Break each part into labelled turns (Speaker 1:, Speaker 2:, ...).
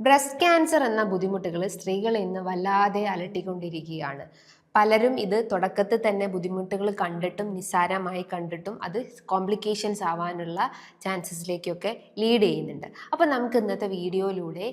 Speaker 1: Breast cancer എന്ന ബുദ്ധിമുട്ടുകൾ സ്ത്രീകളെ ഇന്ന് വല്ലാതെ അലട്ടിക്കൊണ്ടിരിക്കുകയാണ്. പലരും ഇത് തുടക്കത്തിൽ തന്നെ ബുദ്ധിമുട്ടുകൾ കണ്ടിട്ടും നിസ്സാരമായി കണ്ടിട്ടും അത് കോംപ്ലിക്കേഷൻസ് ആവാനുള്ള ചാൻസസിലേക്കൊക്കെ ലീഡ് ചെയ്യുന്നുണ്ട്. അപ്പോൾ നമുക്ക് ഇന്നത്തെ വീഡിയോയിലൂടെ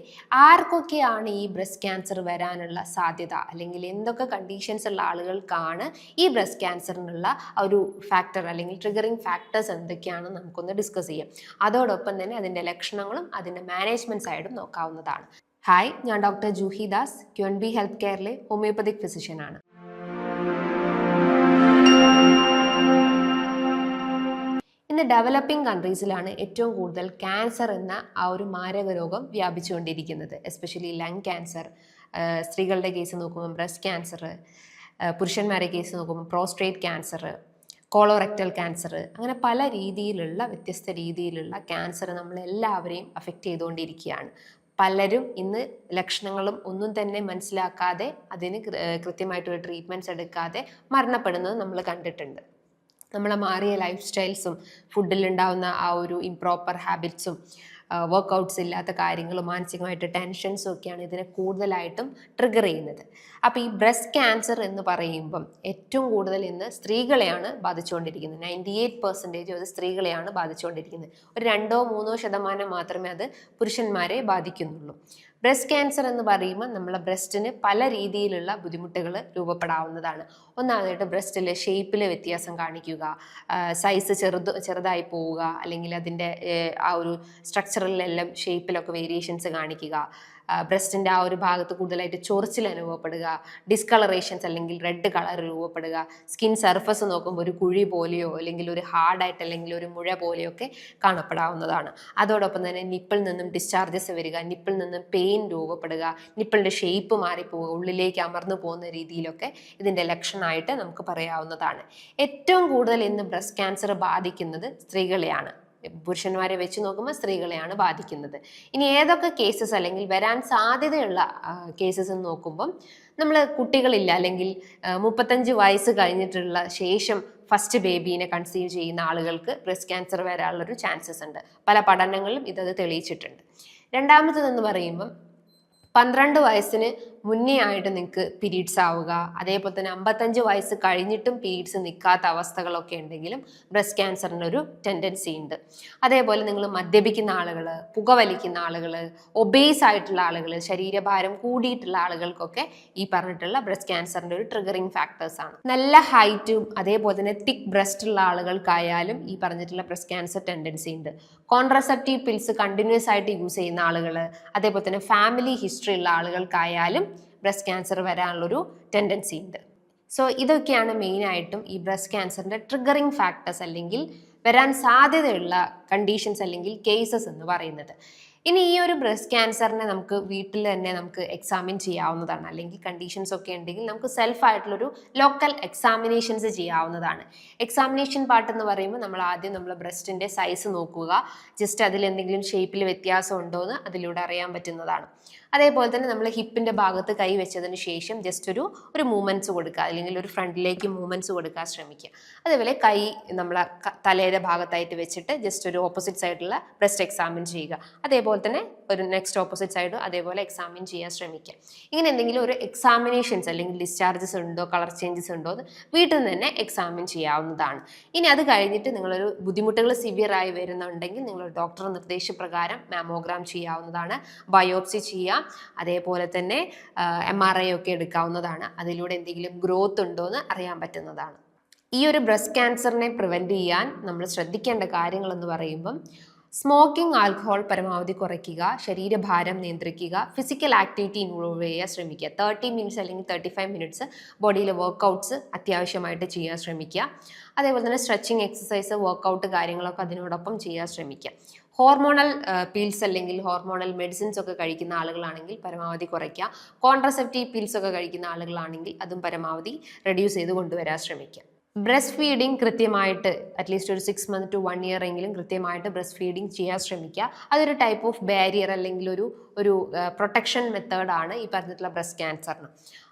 Speaker 1: ആർക്കൊക്കെയാണ് ഈ ബ്രസ്റ്റ് ക്യാൻസർ വരാനുള്ള സാധ്യത, അല്ലെങ്കിൽ എന്തൊക്കെ കണ്ടീഷൻസ് ഉള്ള ആളുകൾക്കാണ് ഈ ബ്രസ്റ്റ് ക്യാൻസറിനുള്ള ഒരു ഫാക്ടർ അല്ലെങ്കിൽ ട്രിഗറിങ് ഫാക്ടേഴ്സ് എന്തൊക്കെയാണെന്ന് നമുക്കൊന്ന് ഡിസ്കസ് ചെയ്യാം. അതോടൊപ്പം തന്നെ അതിൻ്റെ ലക്ഷണങ്ങളും അതിൻ്റെ മാനേജ്മെൻറ്റ് സൈഡും നോക്കാവുന്നതാണ്. ഹായ്, ഞാൻ doctor Juhi Das, QNB health കെയറിലെ ഹോമിയോപ്പതിക് ഫിസിഷ്യനാണ്. ഇന്ന് ഡെവലപ്പിംഗ് കൺട്രീസിലാണ് ഏറ്റവും കൂടുതൽ ക്യാൻസർ എന്ന ആ ഒരു മാരക രോഗം വ്യാപിച്ചുകൊണ്ടിരിക്കുന്നത്. എസ്പെഷ്യലി ലങ് ക്യാൻസർ, സ്ത്രീകളുടെ കേസ് നോക്കുമ്പോൾ ബ്രസ്റ്റ് ക്യാൻസർ, പുരുഷന്മാരുടെ കേസ് നോക്കുമ്പോൾ പ്രോസ്ട്രേറ്റ് ക്യാൻസർ, കോളോറെക്ടൽ ക്യാൻസർ, അങ്ങനെ പല രീതിയിലുള്ള വ്യത്യസ്ത രീതിയിലുള്ള ക്യാൻസർ നമ്മളെല്ലാവരെയും അഫക്റ്റ് ചെയ്തുകൊണ്ടിരിക്കുകയാണ്. പലരും ഇന്ന് ലക്ഷണങ്ങളും ഒന്നും തന്നെ മനസ്സിലാക്കാതെ അതിന് കൃത്യമായിട്ടൊരു ട്രീറ്റ്മെൻറ്റ്സ് എടുക്കാതെ മരണപ്പെടുന്നത് നമ്മൾ കണ്ടിട്ടുണ്ട്. നമ്മളെ മാറിയ ലൈഫ് സ്റ്റൈൽസും ഫുഡിലുണ്ടാവുന്ന ആ ഒരു ഇംപ്രോപ്പർ ഹാബിറ്റ്സും വർക്കൗട്ട്സ് ഇല്ലാത്ത കാര്യങ്ങളും മാനസികമായിട്ട് ടെൻഷൻസും ഒക്കെയാണ് ഇതിനെ കൂടുതലായിട്ടും ട്രിഗർ ചെയ്യുന്നത്. അപ്പോൾ ഈ ബ്രസ്റ്റ് ക്യാൻസർ എന്ന് പറയുമ്പം ഏറ്റവും കൂടുതൽ ഇന്ന് സ്ത്രീകളെയാണ് ബാധിച്ചുകൊണ്ടിരിക്കുന്നത്. 98% അത് സ്ത്രീകളെയാണ് ബാധിച്ചുകൊണ്ടിരിക്കുന്നത്. ഒരു 2-3% മാത്രമേ അത് പുരുഷന്മാരെ ബാധിക്കുന്നുള്ളൂ. ബ്രസ്റ്റ് ക്യാൻസർ എന്ന് പറയുമ്പോൾ നമ്മളെ ബ്രസ്റ്റിന് പല രീതിയിലുള്ള ബുദ്ധിമുട്ടുകൾ രൂപപ്പെടാവുന്നതാണ്. ഒന്നാമതായിട്ട് ബ്രസ്റ്റിലെ ഷേപ്പിൽ വ്യത്യാസം കാണിക്കുക, സൈസ് ചെറുതായി പോവുക, അല്ലെങ്കിൽ അതിൻ്റെ ആ ഒരു സ്ട്രക്ചറിലെല്ലാം ഷേപ്പിലൊക്കെ വേരിയേഷൻസ് കാണിക്കുക, ബ്രസ്റ്റിൻ്റെ ആ ഒരു ഭാഗത്ത് കൂടുതലായിട്ട് ചൊറിച്ചിൽ അനുഭവപ്പെടുക, ഡിസ്കളറേഷൻസ് അല്ലെങ്കിൽ റെഡ് കളർ രൂപപ്പെടുക, സ്കിൻ സർഫസ് നോക്കുമ്പോൾ ഒരു കുഴി പോലെയോ അല്ലെങ്കിൽ ഒരു ഹാർഡായിട്ട് അല്ലെങ്കിൽ ഒരു മുഴ പോലെയൊക്കെ കാണപ്പെടാവുന്നതാണ്. അതോടൊപ്പം തന്നെ നിപ്പിൽ നിന്നും ഡിസ്ചാർജസ് വരിക, നിപ്പിൽ നിന്നും പെയിൻ രൂപപ്പെടുക, നിപ്പിളിൻ്റെ ഷേപ്പ് മാറിപ്പോവുക, ഉള്ളിലേക്ക് അമർന്നു പോകുന്ന രീതിയിലൊക്കെ ഇതിൻ്റെ ലക്ഷണമായിട്ട് നമുക്ക് പറയാവുന്നതാണ്. ഏറ്റവും കൂടുതൽ ഇന്ന് ബ്രസ്റ്റ് ക്യാൻസർ ബാധിക്കുന്നത് സ്ത്രീകളെയാണ്. പുരുഷന്മാരെ വെച്ച് നോക്കുമ്പോൾ സ്ത്രീകളെയാണ് ബാധിക്കുന്നത്. ഇനി ഏതൊക്കെ കേസസ് അല്ലെങ്കിൽ വരാൻ സാധ്യതയുള്ള കേസസ് എന്ന് നോക്കുമ്പം നമ്മൾ കുട്ടികളില്ല അല്ലെങ്കിൽ 35 വയസ്സ് കഴിഞ്ഞിട്ടുള്ള ശേഷം ഫസ്റ്റ് ബേബീനെ കൺസീവ് ചെയ്യുന്ന ആളുകൾക്ക് ബ്രസ്റ്റ് ക്യാൻസർ വരാനുള്ളൊരു ചാൻസസ് ഉണ്ട്. പല പഠനങ്ങളിലും ഇതത് തെളിയിച്ചിട്ടുണ്ട്. രണ്ടാമത്തേതെന്ന് പറയുമ്പം 12 വയസ്സിന് മുന്നേ ആയിട്ട് നിങ്ങൾക്ക് പീരീഡ്സ് ആവുക, അതേപോലെ തന്നെ 55 വയസ്സ് കഴിഞ്ഞിട്ടും പീരീഡ്സ് നിൽക്കാത്ത അവസ്ഥകളൊക്കെ ഉണ്ടെങ്കിലും ബ്രസ്റ്റ് ക്യാൻസറിന് ഒരു ടെൻഡൻസി ഉണ്ട്. അതേപോലെ നിങ്ങൾ മദ്യപിക്കുന്ന ആളുകൾ, പുകവലിക്കുന്ന ആളുകൾ, ഒബേസ് ആയിട്ടുള്ള ആളുകൾ, ശരീരഭാരം കൂടിയിട്ടുള്ള ആളുകൾക്കൊക്കെ ഈ പറഞ്ഞിട്ടുള്ള ബ്രസ്റ്റ് ക്യാൻസറിൻ്റെ ഒരു ട്രിഗറിങ് ഫാക്ടേഴ്സ് ആണ്. നല്ല ഹൈറ്റും അതേപോലെ തന്നെ തിക്ക് ബ്രസ്റ്റ് ഉള്ള ആളുകൾക്കായാലും ഈ പറഞ്ഞിട്ടുള്ള ബ്രസ്റ്റ് ക്യാൻസർ ടെൻഡൻസി ഉണ്ട്. കോൺട്രസെപ്റ്റീവ് പിൽസ് കണ്ടിന്യൂസ് ആയിട്ട് യൂസ് ചെയ്യുന്ന ആളുകൾ, അതേപോലെ തന്നെ ഫാമിലി ഹിസ്റ്ററി ഉള്ള ആളുകൾക്കായാലും ബ്രസ്റ്റ് ക്യാൻസർ വരാനുള്ളൊരു ടെൻഡൻസി ഉണ്ട്. സോ ഇതൊക്കെയാണ് മെയിനായിട്ടും ഈ ബ്രസ്റ്റ് ക്യാൻസറിൻ്റെ ട്രിഗറിങ് ഫാക്ടേഴ്സ് അല്ലെങ്കിൽ വരാൻ സാധ്യതയുള്ള കണ്ടീഷൻസ് അല്ലെങ്കിൽ കേസസ് എന്ന് പറയുന്നത്. ഇനി ഈ ഒരു ബ്രസ്റ്റ് ക്യാൻസറിനെ നമുക്ക് വീട്ടിൽ തന്നെ നമുക്ക് എക്സാമിൻ ചെയ്യാവുന്നതാണ്. അല്ലെങ്കിൽ കണ്ടീഷൻസ് ഒക്കെ ഉണ്ടെങ്കിൽ നമുക്ക് സെൽഫായിട്ടുള്ളൊരു ലോക്കൽ എക്സാമിനേഷൻസ് ചെയ്യാവുന്നതാണ്. എക്സാമിനേഷൻ പാർട്ട് എന്ന് പറയുമ്പോൾ നമ്മൾ ആദ്യം നമ്മൾ ബ്രസ്റ്റിൻ്റെ സൈസ് നോക്കുക. ജസ്റ്റ് അതിൽ എന്തെങ്കിലും ഷേപ്പിൽ വ്യത്യാസം ഉണ്ടോ എന്ന് അതിലൂടെ അറിയാൻ പറ്റുന്നതാണ്. അതേപോലെ തന്നെ നമ്മൾ ഹിപ്പിൻ്റെ ഭാഗത്ത് കൈ വെച്ചതിന് ശേഷം ജസ്റ്റ് ഒരു മൂവ്മെൻറ്റ്സ് കൊടുക്കുക, അല്ലെങ്കിൽ ഒരു ഫ്രണ്ടിലേക്ക് മൂവ്മെൻറ്റ്സ് കൊടുക്കാൻ ശ്രമിക്കുക. അതേപോലെ കൈ നമ്മളെ തലയുടെ ഭാഗത്തായിട്ട് വെച്ചിട്ട് ജസ്റ്റ് ഒരു ഓപ്പോസിറ്റ് സൈഡിലുള്ള ബ്രസ്റ്റ് എക്സാമിൻ ചെയ്യുക. അതേപോലെ തന്നെ ഒരു നെക്സ്റ്റ് ഓപ്പോസിറ്റ് സൈഡ് അതേപോലെ എക്സാമിൻ ചെയ്യാൻ ശ്രമിക്കുക. ഇങ്ങനെ എന്തെങ്കിലും ഒരു എക്സാമിനേഷൻസ് അല്ലെങ്കിൽ ഡിസ്ചാർജസ് ഉണ്ടോ, കളർ ചേഞ്ചസ് ഉണ്ടോ എന്ന് വീട്ടിൽ നിന്ന് തന്നെ എക്സാമിൻ ചെയ്യാവുന്നതാണ്. ഇനി അത് കഴിഞ്ഞിട്ട് നിങ്ങളൊരു ബുദ്ധിമുട്ടുകൾ സിവിയറായി വരുന്നുണ്ടെങ്കിൽ നിങ്ങൾ ഡോക്ടറുടെ നിർദ്ദേശപ്രകാരം മാമോഗ്രാം ചെയ്യാവുന്നതാണ്, ബയോപ്സി ചെയ്യാം, അതേപോലെ തന്നെ MRI ഒക്കെ എടുക്കാവുന്നതാണ്. അതിലൂടെ എന്തെങ്കിലും ഗ്രോത്ത് ഉണ്ടോ എന്ന് അറിയാൻ പറ്റുന്നതാണ്. ഈ ഒരു ബ്രസ്റ്റ് ക്യാൻസറിനെ പ്രിവെൻറ്റ് ചെയ്യാൻ നമ്മൾ ശ്രദ്ധിക്കേണ്ട കാര്യങ്ങൾ എന്ന് പറയുമ്പം സ്മോക്കിംഗ്, ആൽക്കഹോൾ പരമാവധി കുറയ്ക്കുക, ശരീരഭാരം നിയന്ത്രിക്കുക, ഫിസിക്കൽ ആക്ടിവിറ്റി ഇൻവോൾവ് ചെയ്യാൻ ശ്രമിക്കുക. 30 മിനിറ്റ്സ് അല്ലെങ്കിൽ 35 മിനിറ്റ്സ് ബോഡിയിലെ വർക്കൗട്ട്സ് അത്യാവശ്യമായിട്ട് ചെയ്യാൻ ശ്രമിക്കുക. അതേപോലെ തന്നെ സ്ട്രെച്ചിങ് എക്സസൈസ്, വർക്കൗട്ട് കാര്യങ്ങളൊക്കെ അതിനോടൊപ്പം ചെയ്യാൻ ശ്രമിക്കുക. ഹോർമോണൽ പീൽസ് അല്ലെങ്കിൽ ഹോർമോണൽ മെഡിസിൻസ് ഒക്കെ കഴിക്കുന്ന ആളുകളാണെങ്കിൽ പരമാവധി കുറയ്ക്കുക. കോൺട്രസെപ്റ്റീവ് പീൽസ് ഒക്കെ കഴിക്കുന്ന ആളുകളാണെങ്കിൽ അതും പരമാവധി റെഡ്യൂസ് ചെയ്ത് കൊണ്ടുവരാൻ ശ്രമിക്കുക. ബ്രസ്റ്റ് ഫീഡിങ് കൃത്യമായിട്ട് അറ്റ്ലീസ്റ്റ് ഒരു 6 months to 1 year എങ്കിലും കൃത്യമായിട്ട് ബ്രസ്റ്റ് ഫീഡിങ് ചെയ്യാൻ ശ്രമിക്കുക. അതൊരു ടൈപ്പ് ഓഫ് ബാരിയർ അല്ലെങ്കിൽ ഒരു പ്രൊട്ടക്ഷൻ മെത്തേഡാണ് ഈ പറഞ്ഞിട്ടുള്ള ബ്രസ്റ്റ് ക്യാൻസറിന്.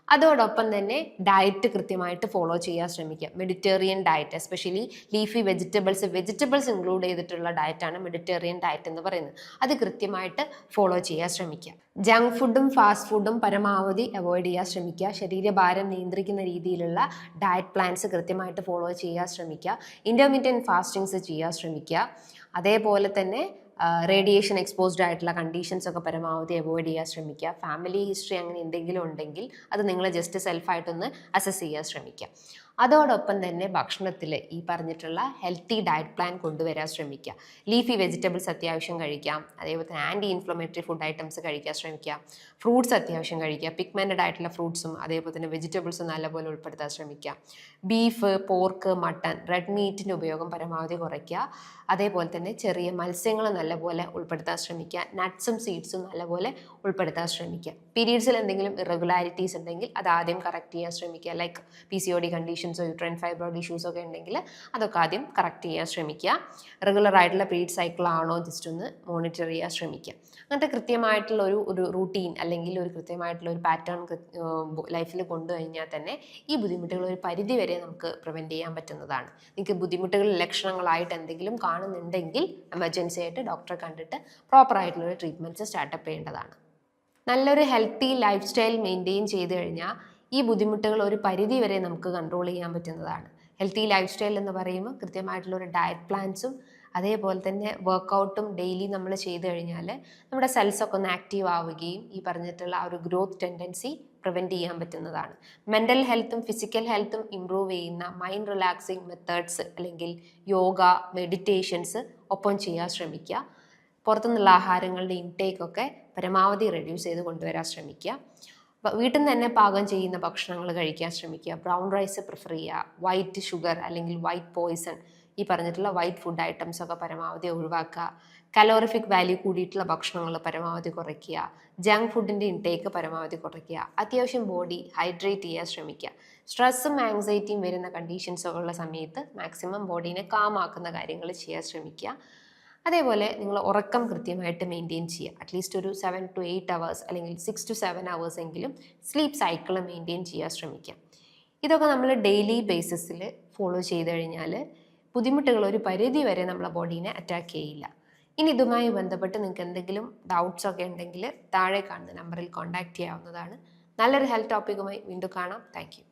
Speaker 1: അതോടൊപ്പം തന്നെ ഡയറ്റ് കൃത്യമായിട്ട് ഫോളോ ചെയ്യാൻ ശ്രമിക്കുക. Mediterranean diet, especially leafy vegetables include ചെയ്തിട്ടുള്ള ഡയറ്റാണ് മെഡിറ്റേറിയൻ ഡയറ്റ് എന്ന് പറയുന്നത്. അത് കൃത്യമായിട്ട് ഫോളോ ചെയ്യാൻ ശ്രമിക്കുക. ജങ്ക് ഫുഡും ഫാസ്റ്റ് ഫുഡും പരമാവധി അവോയ്ഡ് ചെയ്യാൻ ശ്രമിക്കുക. ശരീരഭാരം നിയന്ത്രിക്കുന്ന രീതിയിലുള്ള ഡയറ്റ് പ്ലാൻസ് കൃത്യമായിട്ട് ഫോളോ ചെയ്യാൻ ശ്രമിക്കുക. ഇൻ്റർമീഡിയറ്റ് ഫാസ്റ്റിങ്സ് ചെയ്യാൻ ശ്രമിക്കുക. അതേപോലെ തന്നെ റേഡിയേഷൻ എക്സ്പോസ്ഡ് ആയിട്ടുള്ള കണ്ടീഷൻസ് ഒക്കെ പരമാവധി അവോയ്ഡ് ചെയ്യാൻ ശ്രമിക്കുക. ഫാമിലി ഹിസ്റ്ററി അങ്ങനെ എന്തെങ്കിലും ഉണ്ടെങ്കിൽ അത് നിങ്ങൾ ജസ്റ്റ് സെൽഫായിട്ടൊന്ന് അസസ് ചെയ്യാൻ ശ്രമിക്കുക. അതോടൊപ്പം തന്നെ ഭക്ഷണത്തിൽ ഈ പറഞ്ഞിട്ടുള്ള ഹെൽത്തി ഡയറ്റ് പ്ലാൻ കൊണ്ടുവരാൻ ശ്രമിക്കുക. ലീഫി വെജിറ്റബിൾസ് അത്യാവശ്യം കഴിക്കാം. അതേപോലെ തന്നെ ആൻറ്റി ഇൻഫ്ലമേറ്ററി ഫുഡ് ഐറ്റംസ് കഴിക്കാൻ ശ്രമിക്കുക. ഫ്രൂട്ട്സ് അത്യാവശ്യം കഴിക്കുക. പിഗ്മെൻറ്റഡ് ആയിട്ടുള്ള ഫ്രൂട്ട്സും അതേപോലെ തന്നെ വെജിറ്റബിൾസും നല്ലപോലെ ഉൾപ്പെടുത്താൻ ശ്രമിക്കുക. ബീഫ്, പോർക്ക്, മട്ടൺ, റെഡ് മീറ്റിൻ്റെ ഉപയോഗം പരമാവധി കുറയ്ക്കുക. അതേപോലെ തന്നെ ചെറിയ മത്സ്യങ്ങൾ നല്ലപോലെ ഉൾപ്പെടുത്താൻ ശ്രമിക്കുക. നട്ട്സും സീഡ്സും നല്ലപോലെ ഉൾപ്പെടുത്താൻ ശ്രമിക്കുക. പീരീഡ്സിൽ എന്തെങ്കിലും ഇറഗുലാരിറ്റീസ് ഉണ്ടെങ്കിൽ അത് ആദ്യം കറക്റ്റ് ചെയ്യാൻ ശ്രമിക്കുക. ലൈക്ക് PCOD കണ്ടീഷൻസോ യൂട്രൈൻ ഫൈബ്രോയിഡ് ഇഷ്യൂസോ ഒക്കെ ഉണ്ടെങ്കിൽ അതൊക്കെ ആദ്യം കറക്റ്റ് ചെയ്യാൻ ശ്രമിക്കുക. റെഗുലർ ആയിട്ടുള്ള പീരീഡ് സൈക്കിൾ ആണോ ജസ്റ്റ് ഒന്ന് മോണിറ്റർ ചെയ്യാൻ ശ്രമിക്കുക. അങ്ങനത്തെ കൃത്യമായിട്ടുള്ള ഒരു റൂട്ടീൻ അല്ലെങ്കിൽ ഒരു കൃത്യമായിട്ടുള്ള ഒരു പാറ്റേൺ ലൈഫിൽ കൊണ്ടുകഴിഞ്ഞാൽ തന്നെ ഈ ബുദ്ധിമുട്ടുകൾ ഒരു പരിധി വരെ നമുക്ക് പ്രിവെൻറ്റ് ചെയ്യാൻ പറ്റുന്നതാണ്. നിങ്ങൾക്ക് ബുദ്ധിമുട്ടുകൾ ലക്ഷണങ്ങളായിട്ട് എന്തെങ്കിലും കാണുന്നുണ്ടെങ്കിൽ എമർജൻസി ആയിട്ട് ഡോക്ടറെ കണ്ടിട്ട് പ്രോപ്പറായിട്ടുള്ള ട്രീറ്റ്മെൻറ്റ്സ് സ്റ്റാർട്ടപ്പ് ചെയ്യേണ്ടതാണ്. നല്ലൊരു ഹെൽത്തി ലൈഫ് സ്റ്റൈൽ മെയിൻറ്റെയിൻ ചെയ്ത് കഴിഞ്ഞാൽ ഈ ബുദ്ധിമുട്ടുകൾ ഒരു പരിധി വരെ നമുക്ക് കൺട്രോൾ ചെയ്യാൻ പറ്റുന്നതാണ്. ഹെൽത്തി ലൈഫ് സ്റ്റൈൽ എന്ന് പറയുമ്പോൾ കൃത്യമായിട്ടുള്ള ഒരു ഡയറ്റ് പ്ലാൻസും അതേപോലെ തന്നെ വർക്കൗട്ടും ഡെയിലി നമ്മൾ ചെയ്ത് കഴിഞ്ഞാൽ നമ്മുടെ സെൽസൊക്കെ ഒന്ന് ആക്റ്റീവ് ആവുകയും ഈ പറഞ്ഞിട്ടുള്ള ആ ഒരു ഗ്രോത്ത് ടെൻഡൻസി പ്രിവെൻറ്റ് ചെയ്യാൻ പറ്റുന്നതാണ്. മെൻ്റൽ ഹെൽത്തും ഫിസിക്കൽ ഹെൽത്തും ഇമ്പ്രൂവ് ചെയ്യുന്ന മൈൻഡ് റിലാക്സിങ് മെത്തേഡ്സ് അല്ലെങ്കിൽ യോഗ, മെഡിറ്റേഷൻസ് ഒപ്പം ചെയ്യാൻ ശ്രമിക്കുക. പുറത്തുനിന്നുള്ള ആഹാരങ്ങളുടെ ഇൻടേക്കൊക്കെ പരമാവധി റെഡ്യൂസ് ചെയ്ത് കൊണ്ടുവരാൻ ശ്രമിക്കുക. വീട്ടിൽ നിന്ന് തന്നെ പാകം ചെയ്യുന്ന ഭക്ഷണങ്ങൾ കഴിക്കാൻ ശ്രമിക്കുക. ബ്രൗൺ റൈസ് പ്രിഫർ ചെയ്യുക. വൈറ്റ് ഷുഗർ അല്ലെങ്കിൽ വൈറ്റ് പോയ്സൺ, ഈ പറഞ്ഞിട്ടുള്ള വൈറ്റ് ഫുഡ് ഐറ്റംസ് ഒക്കെ പരമാവധി ഒഴിവാക്കുക. കലോറിഫിക് വാല്യൂ കൂടിയിട്ടുള്ള ഭക്ഷണങ്ങൾ പരമാവധി കുറയ്ക്കുക. ജങ്ക് ഫുഡിൻ്റെ ഇൻടേക്ക് പരമാവധി കുറയ്ക്കുക. അത്യാവശ്യം ബോഡി ഹൈഡ്രേറ്റ് ചെയ്യാൻ ശ്രമിക്കുക. സ്ട്രെസ്സും ആങ്സൈറ്റിയും വരുന്ന കണ്ടീഷൻസൊക്കെ ഉള്ള സമയത്ത് മാക്സിമം ബോഡീനെ കാമാക്കുന്ന കാര്യങ്ങൾ ചെയ്യാൻ ശ്രമിക്കുക. അതേപോലെ നിങ്ങൾ ഉറക്കം കൃത്യമായിട്ട് മെയിൻറ്റെയിൻ ചെയ്യുക. അറ്റ്ലീസ്റ്റ് ഒരു 7 to 8 hours അല്ലെങ്കിൽ 6 to 7 hours എങ്കിലും സ്ലീപ്പ് സൈക്കിൾ മെയിൻറ്റെയിൻ ചെയ്യാൻ ശ്രമിക്കുക. ഇതൊക്കെ നമ്മൾ ഡെയിലി ബേസിസിൽ ഫോളോ ചെയ്ത് കഴിഞ്ഞാൽ ബുദ്ധിമുട്ടുകൾ ഒരു പരിധി വരെ നമ്മളെ ബോഡീനെ അറ്റാക്ക് ചെയ്യില്ല. ഇനി ഇതുമായി ബന്ധപ്പെട്ട് നിങ്ങൾക്ക് എന്തെങ്കിലും ഡൗട്ട്സ് ഒക്കെ ഉണ്ടെങ്കിൽ താഴെ കാണുന്ന നമ്പറിൽ കോൺടാക്റ്റ് ചെയ്യാവുന്നതാണ്. നല്ലൊരു ഹെൽത്ത് ടോപ്പിക്കുമായി വീണ്ടും കാണാം. Thank you.